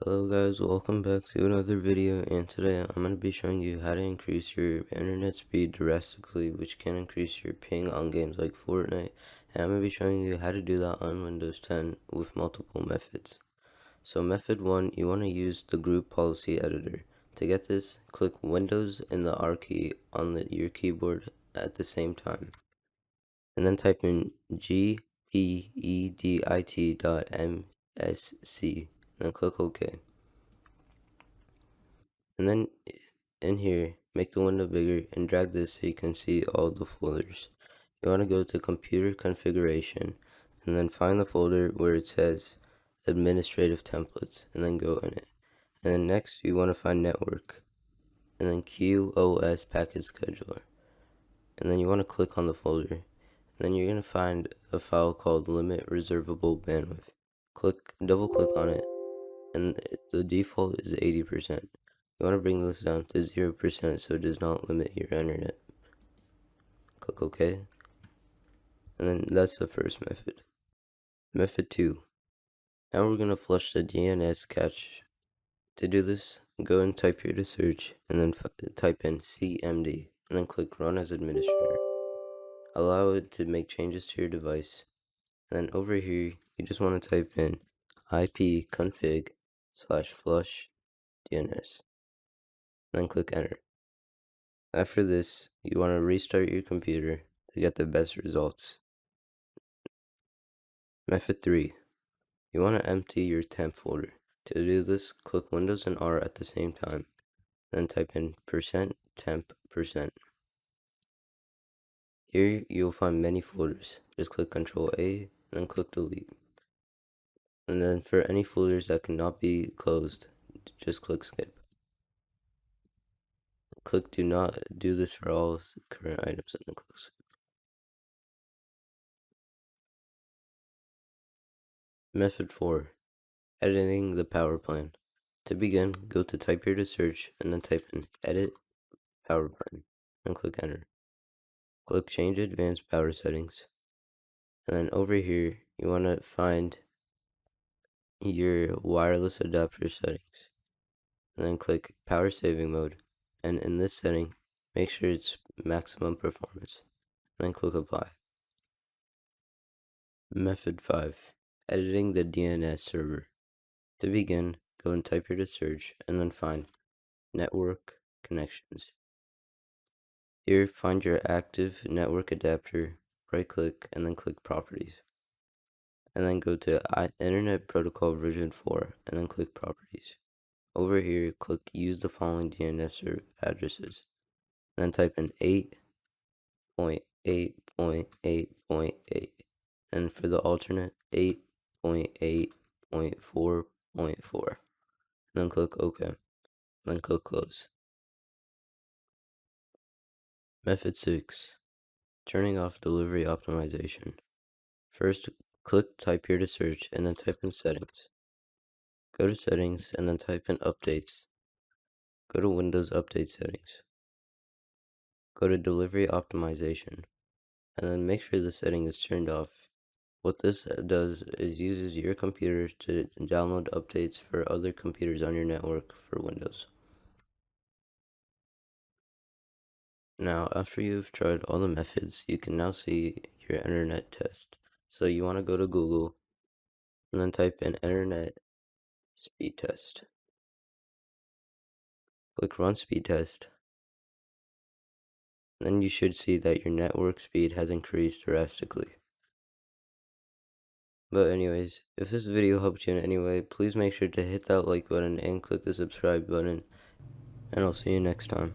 Hello guys, welcome back to another video, and today I'm going to be showing you how to increase your internet speed drastically, which can increase your ping on games like Fortnite, and I'm going to be showing you how to do that on Windows 10 with multiple methods. So method 1, you want to use the group policy editor. To get this, click Windows and the R key on your keyboard at the same time, and then type in gpedit.msc, then click OK. And then in here, make the window bigger and drag this so you can see all the folders. You want to go to computer configuration and then find the folder where it says administrative templates and then go in it. And then next you want to find network and then QoS package scheduler. And then you want to click on the folder. And then you're going to find a file called limit reservable bandwidth. Double click on it, and the default is 80%. You want to bring this down to 0% so it does not limit your internet. Click OK. And then that's the first method. Method 2. Now we're going to flush the DNS cache. To do this, go and type here to search and then type in CMD and then click Run as Administrator. Allow it to make changes to your device. And then over here, you just want to type in ipconfig/flush DNS. Then click Enter. After this, you want to restart your computer to get the best results. Method 3. You want to empty your temp folder. To do this, click Windows and R at the same time, then type in %temp%. Here you'll find many folders. Just click Ctrl A and then click Delete. And then for any folders that cannot be closed, just click Skip. Click Do Not do this for all current items and then click Skip. Method 4. Editing the power plan. To begin, go to type here to search and then type in Edit Power Plan and click Enter. Click Change Advanced Power Settings. And then over here, you want to find your wireless adapter settings. And then click Power Saving Mode. And in this setting, make sure it's maximum performance. And then click Apply. Method 5. Editing the DNS server. To begin, go and type here to search and then find Network Connections. Here, find your active network adapter, right click, and then click Properties. And then go to Internet Protocol version 4, and then click Properties. Over here, click Use the following DNS server addresses. And then type in 8.8.8.8. And for the alternate, 8.8.4.4. Then click OK. Then click Close. Method 6. Turning off delivery optimization. First, type here to search and then type in Settings. Go to Settings and then type in Updates. Go to Windows Update Settings. Go to Delivery Optimization and then make sure the setting is turned off. What this does is uses your computer to download updates for other computers on your network for Windows. Now, after you've tried all the methods, you can now see your internet test. So you want to go to Google and then type in internet speed test. Click Run Speed Test. Then you should see that your network speed has increased drastically. But anyways, if this video helped you in any way, please make sure to hit that like button and click the subscribe button, and I'll see you next time.